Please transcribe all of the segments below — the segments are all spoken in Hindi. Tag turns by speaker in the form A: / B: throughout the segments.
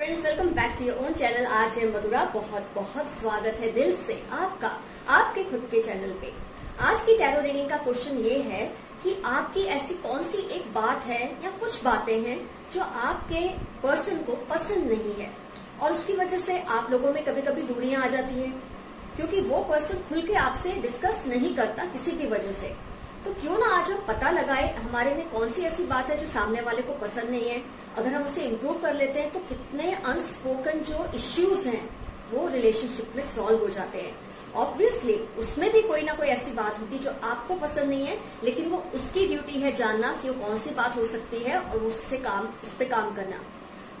A: Friends, welcome back to your own channel RJ Madhura. बहुत बहुत स्वागत है दिल से आपका आपके खुद के चैनल पे। आज की टैरो रीडिंग का क्वेश्चन ये है कि आपकी ऐसी कौन सी एक बात है या कुछ बातें हैं जो आपके पर्सन को पसंद नहीं है और उसकी वजह से आप लोगों में कभी कभी दूरियां आ जाती है, क्योंकि वो पर्सन खुल के आपसे डिस्कस नहीं करता किसी भी वजह से। तो क्यों ना आज हम पता लगाए हमारे में कौन सी ऐसी बात है जो सामने वाले को पसंद नहीं है। अगर हम उसे इम्प्रूव कर लेते हैं तो कितने अनस्पोकन जो इश्यूज हैं वो रिलेशनशिप में सॉल्व हो जाते हैं। ऑब्वियसली उसमें भी कोई ना कोई ऐसी बात होगी जो आपको पसंद नहीं है, लेकिन वो उसकी ड्यूटी है जानना कि वो कौन सी बात हो सकती है और उस पे काम करना।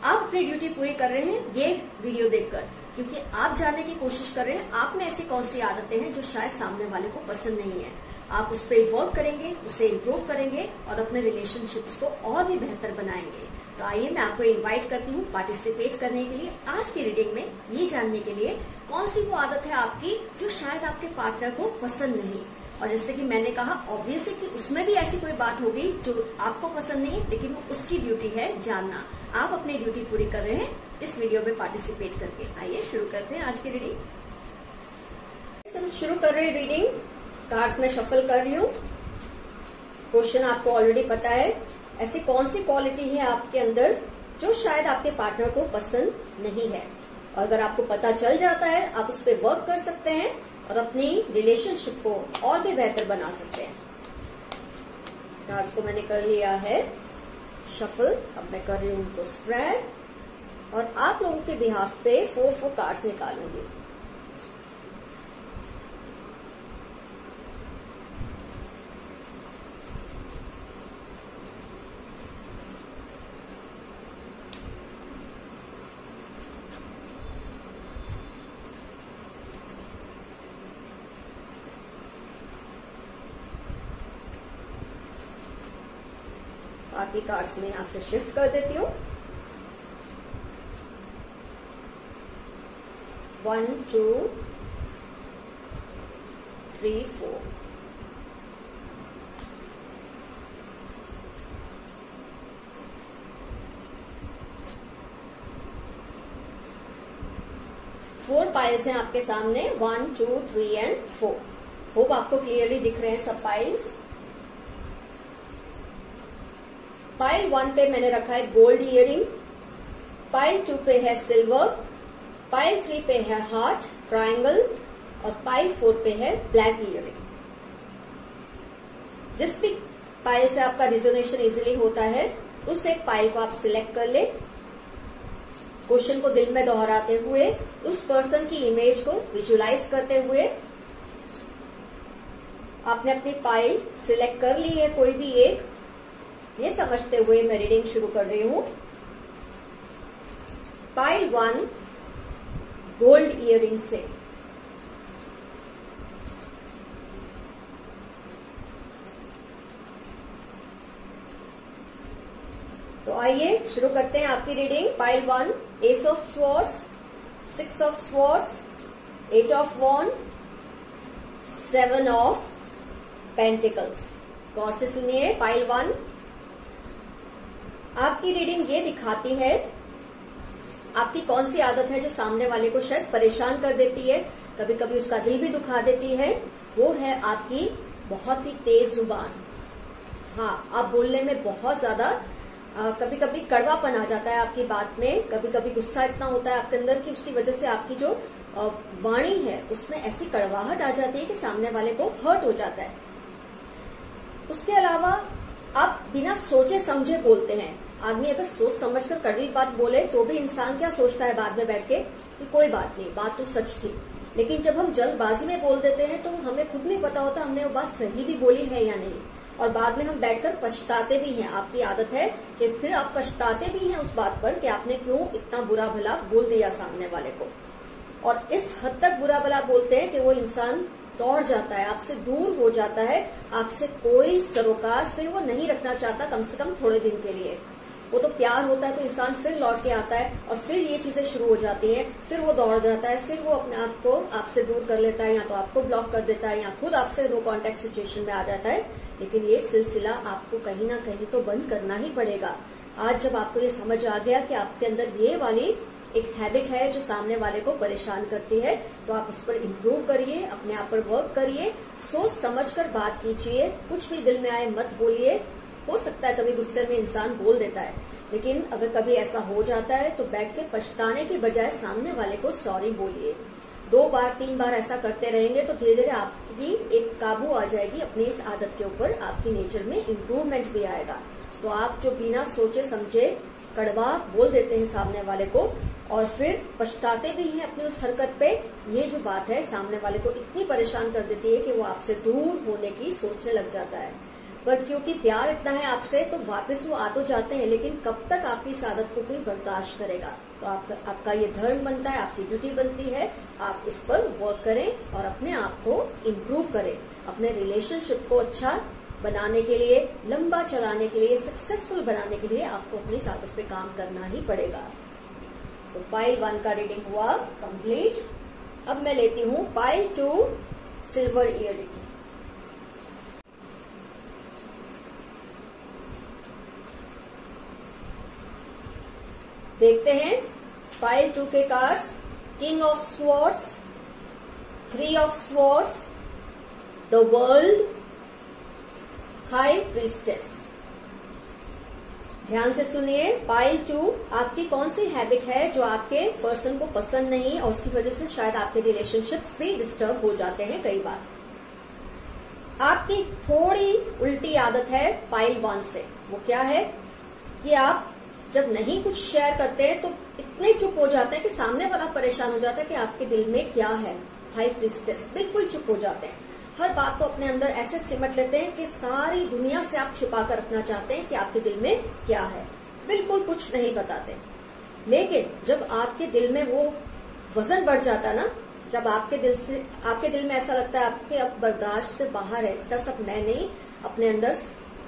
A: आप अपनी ड्यूटी पूरी कर रहे हैं ये वीडियो देखकर, क्योंकि आप जानने की कोशिश कर रहे हैं आप में ऐसी कौन सी आदतें हैं जो शायद सामने वाले को पसंद नहीं है। आप उस पर वर्क करेंगे, उसे इम्प्रूव करेंगे और अपने रिलेशनशिप्स को और भी बेहतर बनाएंगे। तो आइए मैं आपको इनवाइट करती हूँ पार्टिसिपेट करने के लिए आज की रीडिंग में, ये जानने के लिए कौन सी वो आदत है आपकी जो शायद आपके पार्टनर को पसंद नहीं। और जैसे कि मैंने कहा, ऑब्वियसली कि उसमें भी ऐसी कोई बात होगी जो आपको पसंद नहीं, लेकिन वो उसकी ड्यूटी है जानना। आप अपनी ड्यूटी पूरी कर रहे हैं इस वीडियो में पार्टिसिपेट करके। आइए शुरू करते हैं आज की रीडिंग। शुरू कर रहे हैं रीडिंग। कार्ड्स में शफल कर रही हूँ। क्वेश्चन आपको ऑलरेडी पता है, ऐसी कौन सी क्वालिटी है आपके अंदर जो शायद आपके पार्टनर को पसंद नहीं है। और अगर आपको पता चल जाता है आप उस पर वर्क कर सकते हैं और अपनी रिलेशनशिप को और भी बेहतर बना सकते हैं। कार्ड्स को मैंने कर लिया है शफल। अब मैं कर रही हूँ उनको स्प्रेड और आप लोगों के बिहाफ पे 4 कार्ड्स निकालूंगी। बाकी कार्ड्स में यहां से शिफ्ट कर देती हूँ। 1 2 3 4 4 पाइल्स हैं आपके सामने। 1 2 3 एंड 4। होप आपको क्लियरली दिख रहे हैं सब पाइल्स। पाइल 1 पे मैंने रखा है गोल्ड इयरिंग, पाइल 2 पे है सिल्वर, पाइल 3 पे है हार्ट ट्रायंगल और पाइल 4 पे है ब्लैक इयरिंग। जिस भी पाइल से आपका रिजोनेशन इजीली होता है उस एक पाइल को आप सिलेक्ट कर ले। क्वेश्चन को दिल में दोहराते हुए, उस पर्सन की इमेज को विजुलाइज करते हुए आपने अपनी पाइल सिलेक्ट कर ली है कोई भी एक, ये समझते हुए मैं रीडिंग शुरू कर रही हूं। पाइल 1 गोल्ड इयरिंग से। तो आइए शुरू करते हैं आपकी reading. Pile 1 ace of swords, 6 of swords, 8 of wand, 7 of pentacles. गौर से सुनिए। पाइल 1 आपकी रीडिंग ये दिखाती है आपकी कौन सी आदत है जो सामने वाले को शायद परेशान कर देती है, कभी कभी उसका दिल भी दुखा देती है। वो है आपकी बहुत ही तेज जुबान। हाँ, आप बोलने में बहुत ज्यादा कभी कभी कड़वापन आ जाता है आपकी बात में। कभी कभी गुस्सा इतना होता है आपके अंदर कि उसकी वजह से आपकी जो वाणी है उसमें ऐसी कड़वाहट आ जाती है कि सामने वाले को हर्ट हो जाता है। उसके अलावा आप बिना सोचे समझे बोलते हैं। आदमी अगर सोच समझकर कड़वी बात बोले तो भी इंसान क्या सोचता है बाद में बैठ के कि कोई बात नहीं, बात तो सच थी। लेकिन जब हम जल्दबाजी में बोल देते हैं तो हमें खुद नहीं पता होता हमने वो बात सही भी बोली है या नहीं, और बाद में हम बैठकर पछताते भी हैं। आपकी आदत है कि फिर आप पछताते भी हैं उस बात पर कि आपने क्यों इतना बुरा भला बोल दिया सामने वाले को। और इस हद तक बुरा भला बोलते हैं कि वो इंसान दौड़ जाता है, आपसे दूर हो जाता है, आपसे कोई सरोकार फिर वो नहीं रखना चाहता, कम से कम थोड़े दिन के लिए। वो तो प्यार होता है तो इंसान फिर लौट के आता है और फिर ये चीजें शुरू हो जाती हैं। फिर वो दौड़ जाता है, फिर वो अपने आप को आपसे दूर कर लेता है, या तो आपको ब्लॉक कर देता है या खुद आपसे नो कांटेक्ट सिचुएशन में आ जाता है। लेकिन ये सिलसिला आपको कहीं ना कहीं तो बंद करना ही पड़ेगा। आज जब आपको ये समझ आ गया कि आपके अंदर ये वाली एक हैबिट है जो सामने वाले को परेशान करती है, तो आप उस पर इम्प्रूव करिए, अपने आप पर वर्क करिए, सोच समझ कर बात कीजिए, कुछ भी दिल में आए मत बोलिए। हो सकता है कभी गुस्से में इंसान बोल देता है, लेकिन अगर कभी ऐसा हो जाता है तो बैठ के पछताने की बजाय सामने वाले को सॉरी बोलिए। 2 बार 3 बार ऐसा करते रहेंगे तो धीरे धीरे आपकी एक काबू आ जाएगी अपनी इस आदत के ऊपर, आपकी नेचर में इम्प्रूवमेंट भी आएगा। तो आप जो बिना सोचे समझे कड़वा बोल देते हैं सामने वाले को और फिर पछताते भी हैं अपनी उस हरकत पे, ये जो बात है सामने वाले को इतनी परेशान कर देती है कि वो आपसे दूर होने की सोचने लग जाता है। पर क्योंकि प्यार इतना है आपसे तो वापस वो आ तो जाते हैं, लेकिन कब तक आपकी इस आदत को कोई बर्दाश्त करेगा। तो आपका ये धर्म बनता है, आपकी ड्यूटी बनती है, आप इस पर वर्क करें और अपने आप को इम्प्रूव करें। अपने रिलेशनशिप को अच्छा बनाने के लिए, लंबा चलाने के लिए, सक्सेसफुल बनाने के लिए आपको अपनी इस आदत पे काम करना ही पड़ेगा। तो पाइल 1 का रीडिंग हुआ कंप्लीट। अब मैं लेती हूँ पाइल 2 सिल्वर इयरिंग। देखते हैं पाइल 2 के cards. King of swords, 3 of swords, the world, high priestess. ध्यान से सुनिए। पाइल 2, आपकी कौन सी हैबिट है जो आपके पर्सन को पसंद नहीं और उसकी वजह से शायद आपके रिलेशनशिप्स भी डिस्टर्ब हो जाते हैं कई बार। आपकी थोड़ी उल्टी आदत है पाइल 1 से। वो क्या है कि आप जब नहीं कुछ शेयर करते हैं तो इतने चुप हो जाते हैं कि सामने वाला परेशान हो जाता है कि आपके दिल में क्या है। हाई प्रीस्टेस, बिल्कुल चुप हो जाते हैं, हर बात को अपने अंदर ऐसे सिमट लेते हैं कि सारी दुनिया से आप छुपा कर रखना चाहते हैं कि आपके दिल में क्या है, बिल्कुल कुछ नहीं बताते। लेकिन जब आपके दिल में वो वजन बढ़ जाता ना, जब आपके दिल में ऐसा लगता है आपके अब बर्दाश्त से बाहर है, इतना सब मैं नहीं अपने अंदर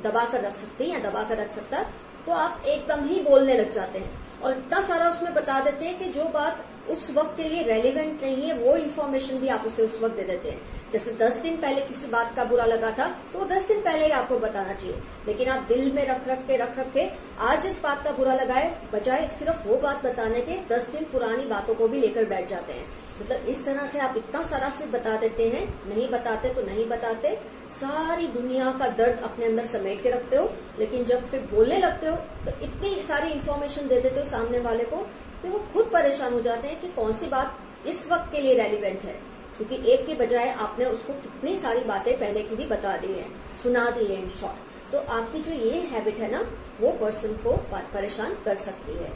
A: दबा कर रख सकती या दबा कर रख सकता, तो आप एकदम ही बोलने लग जाते हैं और इतना सारा उसमें बता देते हैं कि जो बात उस वक्त के लिए रेलिवेंट नहीं है वो इन्फॉर्मेशन भी आप उसे उस वक्त दे देते हैं। जैसे 10 दिन पहले किसी बात का बुरा लगा था तो 10 दिन पहले ही आपको बताना चाहिए, लेकिन आप दिल में रख रख के आज इस बात का बुरा लगा है, बजाय सिर्फ वो बात बताने के 10 दिन पुरानी बातों को भी लेकर बैठ जाते हैं। मतलब इस तरह से आप इतना सारा फिर बता देते हैं, नहीं बताते तो नहीं बताते, सारी दुनिया का दर्द अपने अंदर समेट के रखते हो, लेकिन जब फिर बोलने लगते हो तो इतनी सारी इन्फॉर्मेशन दे देते हो सामने वाले को कि वो खुद परेशान हो जाते हैं कि कौन सी बात इस वक्त के लिए रेलिवेंट है, क्योंकि एक के बजाय आपने उसको कितनी सारी बातें पहले की भी बता दी है, सुना दी है इन शॉर्ट। तो आपकी जो ये हैबिट है ना, वो पर्सन को परेशान कर सकती है।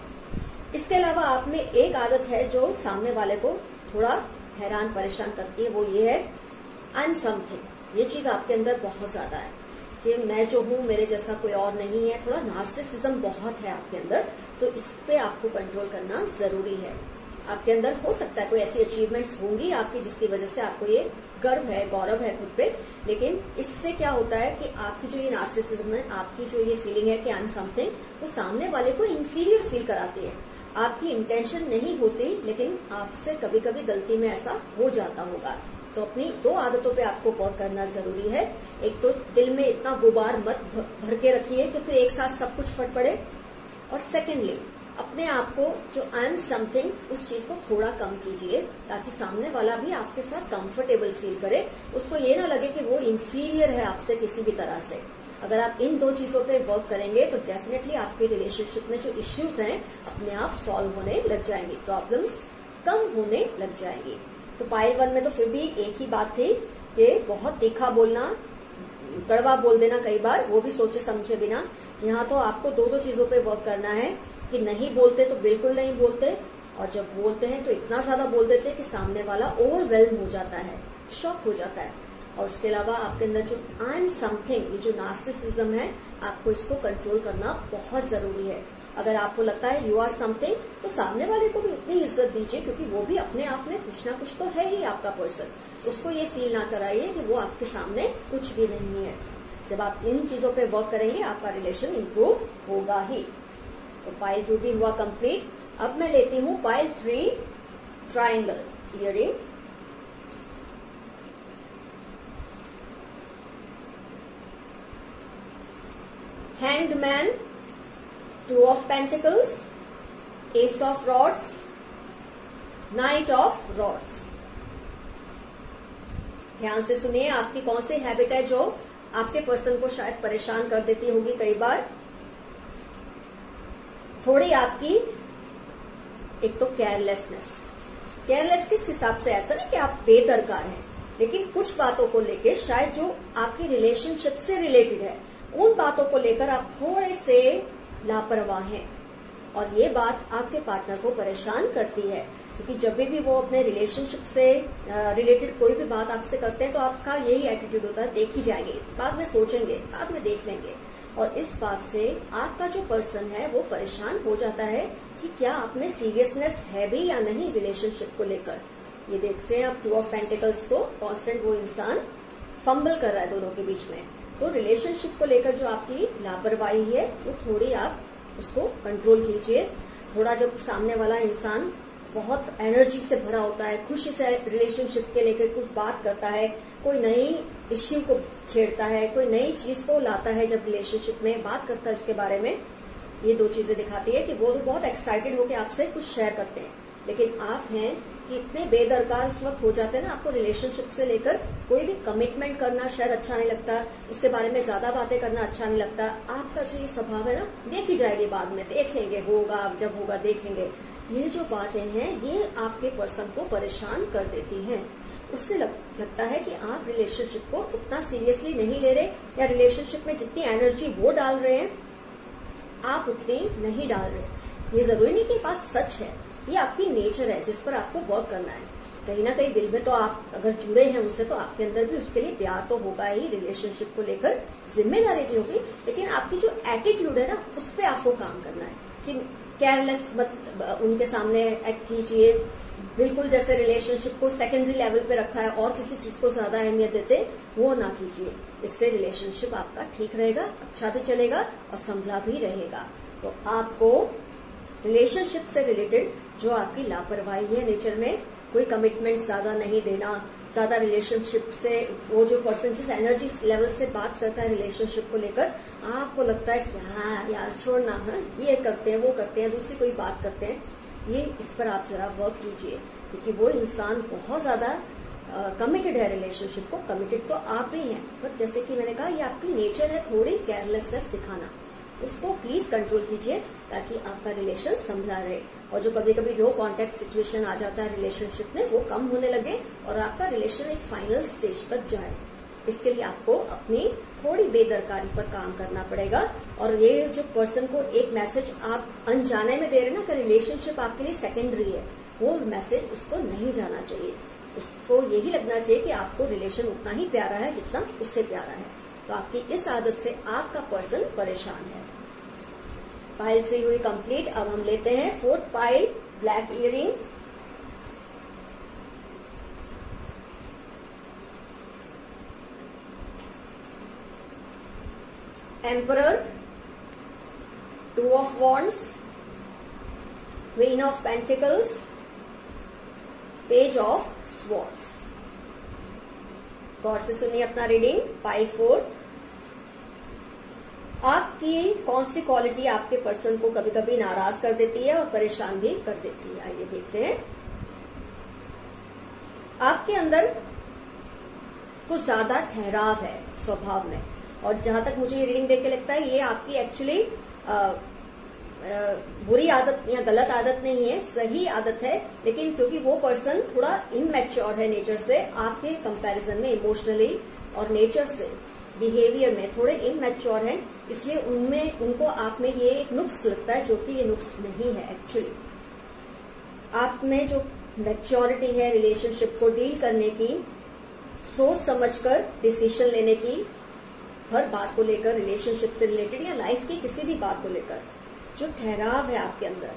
A: इसके अलावा आप में एक आदत है जो सामने वाले को थोड़ा हैरान परेशान करती है, वो ये है आई एम समथिंग। ये चीज आपके अंदर बहुत ज्यादा है कि मैं जो हूँ मेरे जैसा कोई और नहीं है। थोड़ा नार्सिसिज्म बहुत है आपके अंदर, तो इस पे आपको कंट्रोल करना जरूरी है। आपके अंदर हो सकता है कोई ऐसी अचीवमेंट्स होंगी आपकी जिसकी वजह से आपको ये गर्व है, गौरव है खुद पे, लेकिन इससे क्या होता है कि आपकी जो ये नार्सिसिज्म है, आपकी जो ये फीलिंग है कि आई एम समथिंग, वो सामने वाले को इंफीरियर फील कराती है। आपकी इंटेंशन नहीं होती, लेकिन आपसे कभी कभी गलती में ऐसा हो जाता होगा। तो अपनी 2 आदतों पे आपको वर्क करना जरूरी है। एक तो दिल में इतना गुबार मत भर के रखिए कि फिर एक साथ सब कुछ फट पड़े, और सेकेंडली अपने आप को जो आई एम समथिंग उस चीज को थोड़ा कम कीजिए, ताकि सामने वाला भी आपके साथ कंफर्टेबल फील करे, उसको ये ना लगे कि वो इंफीरियर है आपसे किसी भी तरह से। अगर आप इन 2 चीजों पे वर्क करेंगे तो डेफिनेटली आपके रिलेशनशिप में जो इश्यूज हैं अपने आप सॉल्व होने लग जाएंगी, प्रॉब्लम्स कम होने लग जाएंगी। तो पाइल 1 में तो फिर भी एक ही बात थी कि बहुत तीखा बोलना, कड़वा बोल देना कई बार, वो भी सोचे समझे बिना। यहाँ तो आपको 2 चीजों पे वर्क करना है कि नहीं बोलते तो बिल्कुल नहीं बोलते, और जब बोलते हैं तो इतना ज्यादा बोल देते हैं कि सामने वाला ओवरवेल्म हो जाता है, शॉक हो जाता है। और उसके अलावा आपके अंदर जो आई एम समथिंग, ये जो नार्सिसिज्म है, आपको इसको कंट्रोल करना बहुत जरूरी है। अगर आपको लगता है यू आर समथिंग, तो सामने वाले को भी इतनी इज्जत दीजिए, क्योंकि वो भी अपने आप में कुछ ना कुछ तो है ही आपका पर्सन। उसको ये फील ना कराइए कि वो आपके सामने कुछ भी नहीं है। जब आप इन चीजों पे वर्क करेंगे आपका रिलेशन इंप्रूव होगा ही। तो पाइल जो भी हुआ कंप्लीट। अब मैं लेती हूँ pile 3 triangle earring. Hanged Man, 2 of Pentacles, Ace of Rods, night of rods. ध्यान से सुनिए, आपकी कौन सी हैबिट है जो आपके पर्सन को शायद परेशान कर देती होगी कई बार। थोड़ी आपकी एक तो केयरलेसनेस किस हिसाब से, ऐसा नहीं कि आप बेदरकार हैं, लेकिन कुछ बातों को लेकर शायद जो आपकी रिलेशनशिप से रिलेटेड है उन बातों को लेकर आप थोड़े से लापरवाह हैं और ये बात आपके पार्टनर को परेशान करती है, क्योंकि जब भी वो अपने रिलेशनशिप से रिलेटेड कोई भी बात आपसे करते हैं तो आपका यही एटीट्यूड होता है, देखी जाएगी, बाद में सोचेंगे, बाद में देख लेंगे। और इस बात से आपका जो पर्सन है वो परेशान हो जाता है कि क्या आप में सीरियसनेस है भी या नहीं रिलेशनशिप को लेकर। ये देखते हैं आप 2 ऑफ पेंटिकल्स को, कांस्टेंट वो इंसान फंबल कर रहा है दोनों के बीच में। तो रिलेशनशिप को लेकर जो आपकी लापरवाही है वो थोड़ी आप उसको कंट्रोल कीजिए। थोड़ा जब सामने वाला इंसान बहुत एनर्जी से भरा होता है, खुशी से रिलेशनशिप के लेकर कुछ बात करता है, कोई नई इश्यू को छेड़ता है, कोई नई चीज को लाता है, जब रिलेशनशिप में बात करता है उसके बारे में, ये 2 चीजें दिखाती है कि वो तो बहुत एक्साइटेड होकर आपसे कुछ शेयर करते हैं, लेकिन आप हैं कि इतने बेदरकार उस वक्त हो जाते हैं ना, आपको रिलेशनशिप से लेकर कोई भी कमिटमेंट करना शायद अच्छा नहीं लगता, उसके बारे में ज्यादा बातें करना अच्छा नहीं लगता। आपका जो ये स्वभाव है ना, देखी जाएगी बाद में, देख लेंगे, होगा जब होगा देखेंगे, ये जो बातें हैं ये आपके पर्सन को परेशान कर देती हैं। उससे लगता है कि आप रिलेशनशिप को उतना सीरियसली नहीं ले रहे, या रिलेशनशिप में जितनी एनर्जी वो डाल रहे हैं आप उतनी नहीं डाल रहे। ये जरूरी नहीं कि बात सच है, ये आपकी नेचर है जिस पर आपको वर्क करना है। कहीं ना कहीं दिल में तो आप अगर जुड़े हैं उससे, तो आपके अंदर भी उसके लिए प्यार तो होगा ही, रिलेशनशिप को लेकर जिम्मेदारी भी होगी, लेकिन आपकी जो एटीट्यूड है ना उस पर आपको काम करना है कि केयरलेस मत उनके सामने एक्ट कीजिए, बिल्कुल जैसे रिलेशनशिप को सेकेंडरी लेवल पे रखा है और किसी चीज को ज्यादा अहमियत देते वो ना कीजिए। इससे रिलेशनशिप आपका ठीक रहेगा, अच्छा भी चलेगा और संभला भी रहेगा। तो आपको रिलेशनशिप से रिलेटेड जो आपकी लापरवाही है नेचर में, कोई कमिटमेंट ज्यादा नहीं देना, ज्यादा रिलेशनशिप से वो जो पर्सन जिस एनर्जी लेवल से बात करता है रिलेशनशिप को लेकर, आपको लगता है कि हाँ यार छोड़ना है, ये करते हैं वो करते हैं, दूसरी कोई बात करते हैं, ये इस पर आप जरा वर्क कीजिए, क्योंकि वो इंसान बहुत ज्यादा कमिटेड है रिलेशनशिप को। कमिटेड तो आप भी हैं, पर जैसे कि मैंने कहा ये आपकी नेचर है थोड़ी केयरलेसनेस दिखाना, उसको प्लीज कंट्रोल कीजिए ताकि आपका रिलेशन संभला रहे। और जो कभी कभी लो कॉन्टेक्ट सिचुएशन आ जाता है रिलेशनशिप में, वो कम होने लगे और आपका रिलेशन एक फाइनल स्टेज तक जाए। इसके लिए आपको अपनी थोड़ी बेदरकारी पर काम करना पड़ेगा। और ये जो पर्सन को एक मैसेज आप अनजाने में दे रहे हैं ना कि रिलेशनशिप आपके लिए सेकेंडरी है, वो मैसेज उसको नहीं जाना चाहिए। उसको यही लगना चाहिए कि आपको रिलेशन उतना ही प्यारा है जितना उससे प्यारा है। तो आपकी इस आदत से आपका पर्सन परेशान है। पाइल 3 हुई कंप्लीट। अब हम लेते हैं 4th pile, black earring. Emperor, 2 of wands, queen of pentacles, page of swords. गौर से सुनिए अपना रीडिंग। पाइल 4, आपकी कौन सी क्वालिटी आपके पर्सन को कभी कभी नाराज कर देती है और परेशान भी कर देती है, आइए देखते हैं। आपके अंदर कुछ ज्यादा ठहराव है स्वभाव में, और जहां तक मुझे ये रीडिंग देख के लगता है ये आपकी एक्चुअली बुरी आदत या गलत आदत नहीं है, सही आदत है, लेकिन क्योंकि वो पर्सन थोड़ा इमैच्योर है नेचर से, आपके कंपैरिजन में इमोशनली और नेचर से बिहेवियर में थोड़े इमैच्योर हैं, इसलिए उनको आप में ये एक नुक्स लगता है, जो कि ये नुक्स नहीं है। एक्चुअली आप में जो मैच्योरिटी है रिलेशनशिप को डील करने की, सोच समझकर डिसीजन लेने की, हर बात को लेकर रिलेशनशिप से रिलेटेड या लाइफ की किसी भी बात को लेकर जो ठहराव है आपके अंदर,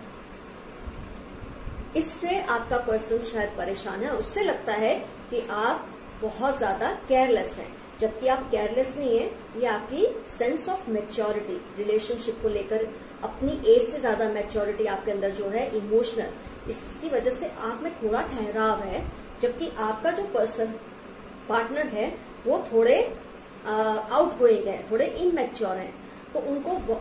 A: इससे आपका पर्सन शायद परेशान है। उससे लगता है कि आप बहुत ज्यादा केयरलेस हैं, जबकि आप केयरलेस नहीं है। ये आपकी सेंस ऑफ मैच्योरिटी रिलेशनशिप को लेकर, अपनी एज से ज्यादा मैच्योरिटी आपके अंदर जो है इमोशनल, इसकी वजह से आप में थोड़ा ठहराव है। जबकि आपका जो पर्सन पार्टनर है वो थोड़े आउटगोइंग है, थोड़े इमैच्योर हैं, तो उनको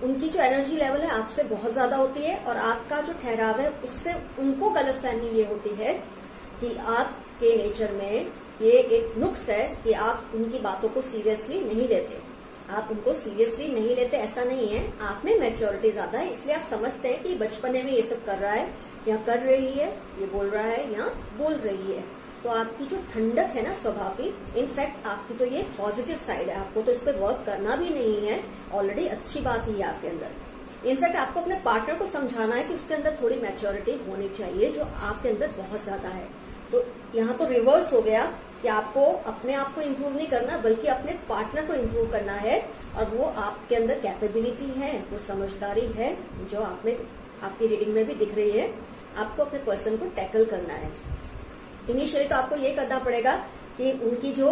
A: उनकी जो एनर्जी लेवल है आपसे बहुत ज्यादा होती है और आपका जो ठहराव है उससे उनको गलतफहमी ये होती है कि आपके नेचर में ये एक नुक्स है कि आप उनकी बातों को सीरियसली नहीं लेते। आप उनको सीरियसली नहीं लेते ऐसा नहीं है, आप में मैच्योरिटी ज्यादा है, इसलिए आप समझते हैं कि बचपने में ये सब कर रहा है या कर रही है, ये बोल रहा है या बोल रही है। तो आपकी जो ठंडक है ना स्वभाव की, इनफैक्ट आपकी तो ये पॉजिटिव साइड है, आपको तो इस पर वर्क करना भी नहीं है, ऑलरेडी अच्छी बात ही है आपके अंदर। इनफैक्ट आपको अपने पार्टनर को समझाना है कि उसके अंदर थोड़ी मैच्योरिटी होनी चाहिए जो आपके अंदर बहुत ज्यादा है। तो यहाँ तो रिवर्स हो गया कि आपको अपने आप को इम्प्रूव नहीं करना बल्कि अपने पार्टनर को इम्प्रूव करना है, और वो आपके अंदर कैपेबिलिटी है, वो समझदारी है जो आपकी रीडिंग में भी दिख रही है। आपको अपने पर्सन को टैकल करना है। इनिशियली तो आपको ये करना पड़ेगा कि उनकी जो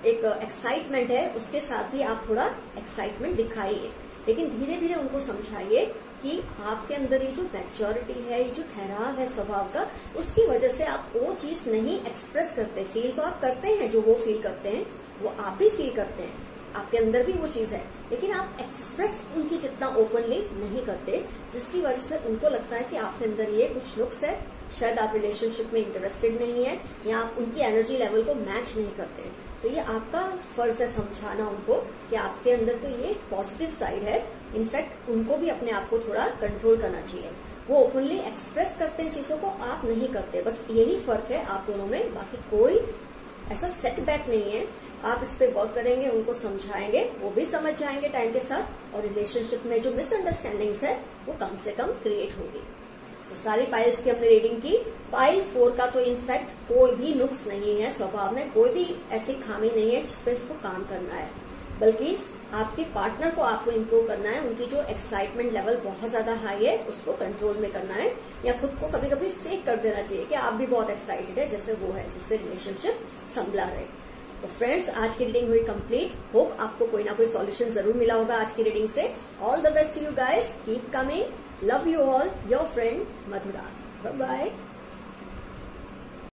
A: एक एक्साइटमेंट है उसके साथ भी आप थोड़ा एक्साइटमेंट दिखाइए, लेकिन धीरे धीरे उनको समझाइए कि आपके अंदर ये जो मैच्योरिटी है, ये जो ठहराव है स्वभाव का, उसकी वजह से आप वो चीज नहीं एक्सप्रेस करते। फील तो आप करते हैं, जो वो फील करते हैं वो आप भी फील करते हैं, आपके अंदर भी वो चीज है, लेकिन आप एक्सप्रेस उनकी जितना ओपनली नहीं करते, जिसकी वजह से उनको लगता है कि आपके अंदर ये कुछ नुक्स है, शायद आप रिलेशनशिप में इंटरेस्टेड नहीं है या आप उनकी एनर्जी लेवल को मैच नहीं करते। तो ये आपका फर्ज है समझाना उनको कि आपके अंदर तो ये पॉजिटिव साइड है। इनफैक्ट उनको भी अपने आप को थोड़ा कंट्रोल करना चाहिए। वो ओपनली एक्सप्रेस करते हैं चीजों को, आप नहीं करते, बस यही फर्क है आप दोनों में, बाकी कोई ऐसा सेटबैक नहीं है। आप इस पे वर्क करेंगे, उनको समझाएंगे, वो भी समझ जाएंगे टाइम के साथ, और रिलेशनशिप में जो मिसअंडरस्टैंडिंग्स है वो कम से कम क्रिएट होगी। तो सारी पाइल्स की हमने रीडिंग की। पाइल 4 का तो इनफैक्ट कोई भी नुक्स नहीं है, स्वभाव में कोई भी ऐसी खामी नहीं है जिस पर उसको काम करना है, बल्कि आपके पार्टनर को आपको इम्प्रूव करना है। उनकी जो एक्साइटमेंट लेवल बहुत ज्यादा हाई है उसको कंट्रोल में करना है, या खुद को कभी कभी फेक कर देना चाहिए कि आप भी बहुत एक्साइटेड है जैसे वो है, जिससे रिलेशनशिप संभला रहे। तो फ्रेंड्स, आज की रीडिंग हुई कंप्लीट। होप आपको कोई ना कोई सॉल्यूशन जरूर मिला होगा आज की रीडिंग से। All the best to you guys, keep coming, love you all, your friend Madhura. Bye bye.